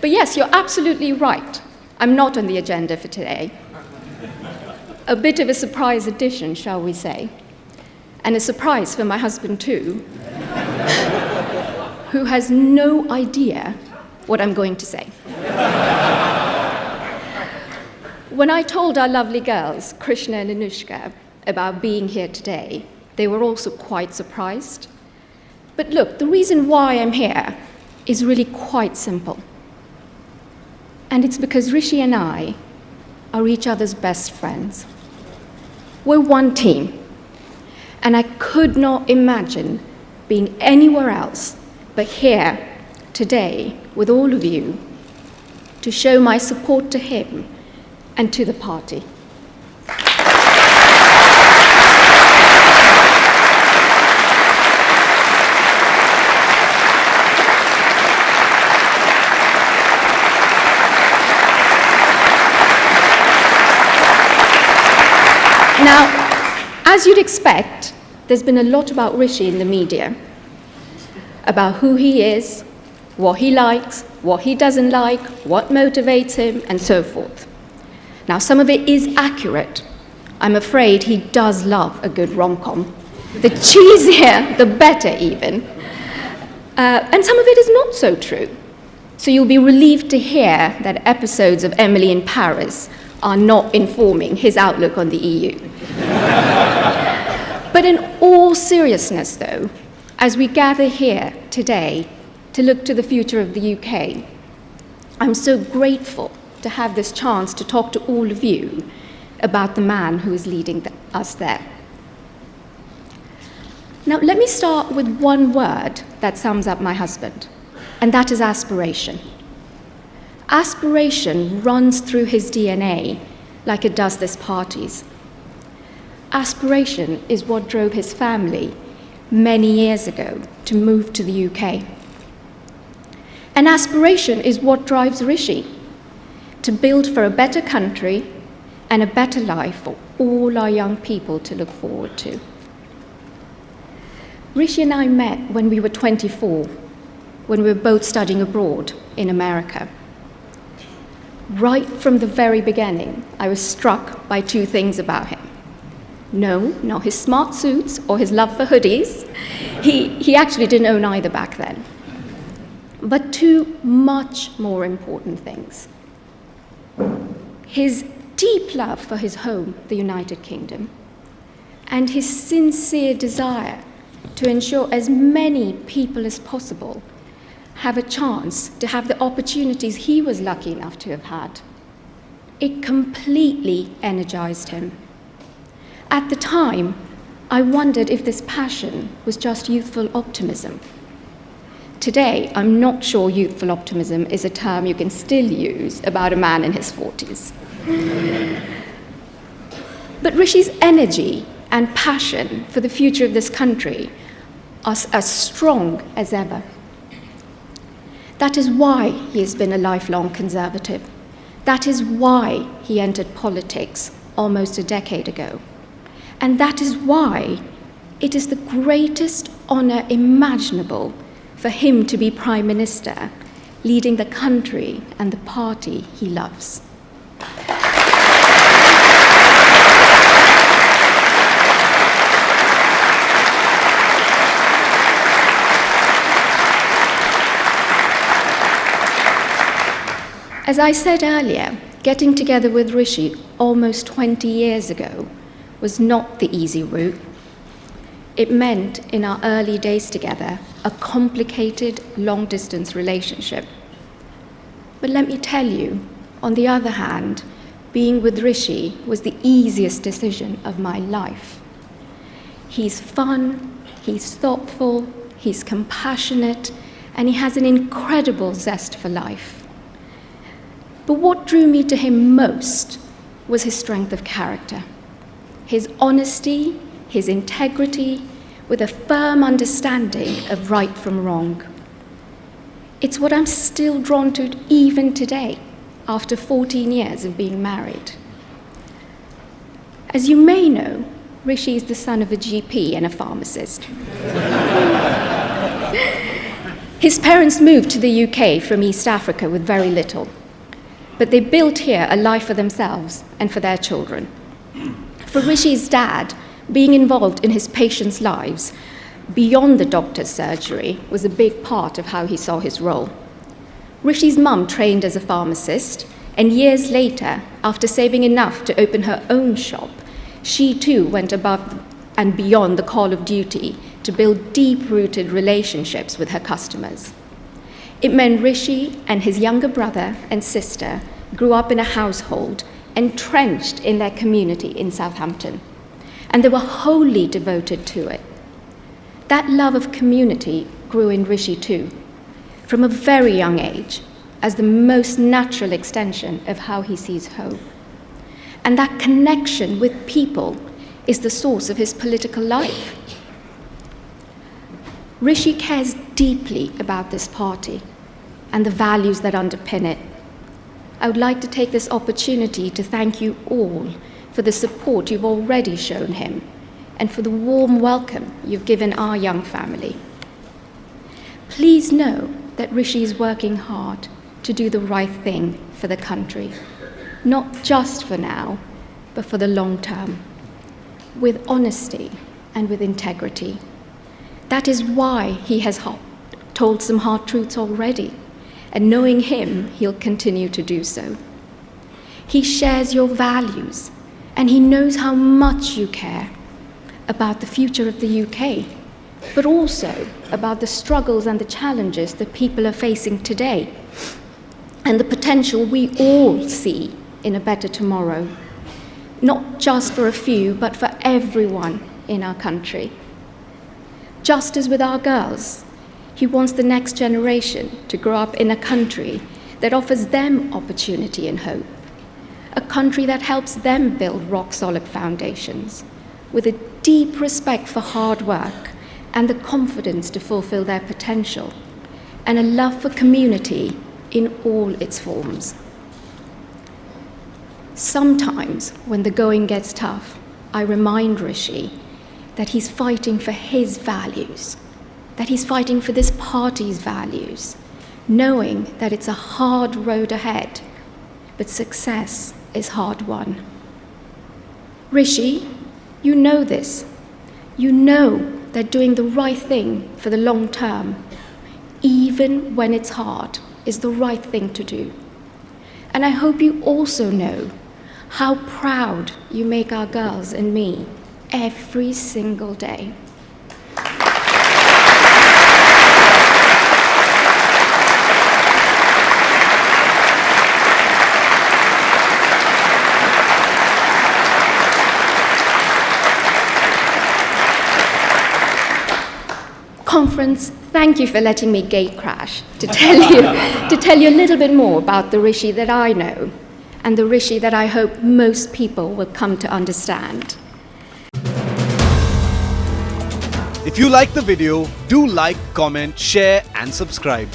But yes, you're absolutely right. I'm not on the agenda for today. A bit of a surprise addition, shall we say. And a surprise for my husband too, who has no idea what I'm going to say. When I told our lovely girls, Krishna and Anushka, about being here today, they were also quite surprised. But look, the reason why I'm here is really quite simple. And it's because Rishi and I are each other's best friends. We're one team. And I could not imagine being anywhere else but here today with all of you to show my support to him and to the party. Now, as you'd expect, there's been a lot about Rishi in the media, about who he is, what he likes, what he doesn't like, what motivates him, and so forth. Now, some of it is accurate. I'm afraid he does love a good rom-com. The cheesier, the better even. And some of it is not so true. So you'll be relieved to hear that episodes of Emily in Paris are not informing his outlook on the EU. But in all seriousness, though, as we gather here today to look to the future of the UK, I'm so grateful to have this chance to talk to all of you about the man who is leading us there. Now, let me start with one word that sums up my husband, and that is aspiration. Aspiration runs through his DNA like it does this party's. Aspiration is what drove his family many years ago to move to the UK. And aspiration is what drives Rishi to build for a better country and a better life for all our young people to look forward to. Rishi and I met when we were 24, when we were both studying abroad in America. Right from the very beginning, I was struck by two things about him. No, not his smart suits or his love for hoodies. He actually didn't own either back then. But two much more important things. His deep love for his home, the United Kingdom, and his sincere desire to ensure as many people as possible have a chance to have the opportunities he was lucky enough to have had. It completely energized him. At the time, I wondered if this passion was just youthful optimism. Today, I'm not sure youthful optimism is a term you can still use about a man in his 40s. But Rishi's energy and passion for the future of this country are as strong as ever. That is why he has been a lifelong conservative. That is why he entered politics almost a decade ago. And that is why it is the greatest honor imaginable for him to be Prime Minister, leading the country and the party he loves. As I said earlier, getting together with Rishi almost 20 years ago was not the easy route. It meant, in our early days together, a complicated, long-distance relationship. But let me tell you, on the other hand, being with Rishi was the easiest decision of my life. He's fun, he's thoughtful, he's compassionate, and he has an incredible zest for life. But what drew me to him most was his strength of character, his honesty, his integrity, with a firm understanding of right from wrong. It's what I'm still drawn to even today, after 14 years of being married. As you may know, Rishi is the son of a GP and a pharmacist. His parents moved to the UK from East Africa with very little, but they built here a life for themselves and for their children. For Rishi's dad, being involved in his patients' lives beyond the doctor's surgery was a big part of how he saw his role. Rishi's mum trained as a pharmacist, and years later, after saving enough to open her own shop, she too went above and beyond the call of duty to build deep-rooted relationships with her customers. It meant Rishi and his younger brother and sister grew up in a household entrenched in their community in Southampton, and they were wholly devoted to it. That love of community grew in Rishi too, from a very young age, as the most natural extension of how he sees home. And that connection with people is the source of his political life. Rishi cares deeply about this party and the values that underpin it. I would like to take this opportunity to thank you all for the support you've already shown him and for the warm welcome you've given our young family. Please know that Rishi is working hard to do the right thing for the country, not just for now, but for the long term, with honesty and with integrity. That is why he has told some hard truths already, and knowing him, he'll continue to do so. He shares your values, and he knows how much you care about the future of the UK, but also about the struggles and the challenges that people are facing today, and the potential we all see in a better tomorrow, not just for a few, but for everyone in our country. Just as with our girls, he wants the next generation to grow up in a country that offers them opportunity and hope, a country that helps them build rock-solid foundations, with a deep respect for hard work and the confidence to fulfill their potential, and a love for community in all its forms. Sometimes, when the going gets tough, I remind Rishi that he's fighting for his values, that he's fighting for this party's values, knowing that it's a hard road ahead, but success is hard won. Rishi, you know this. You know that doing the right thing for the long term, even when it's hard, is the right thing to do. And I hope you also know how proud you make our girls and me every single day. Conference, thank you for letting me gate crash to tell you a little bit more about the Rishi that I know and the Rishi that I hope most people will come to understand. If you like the video, do like, comment, share and subscribe.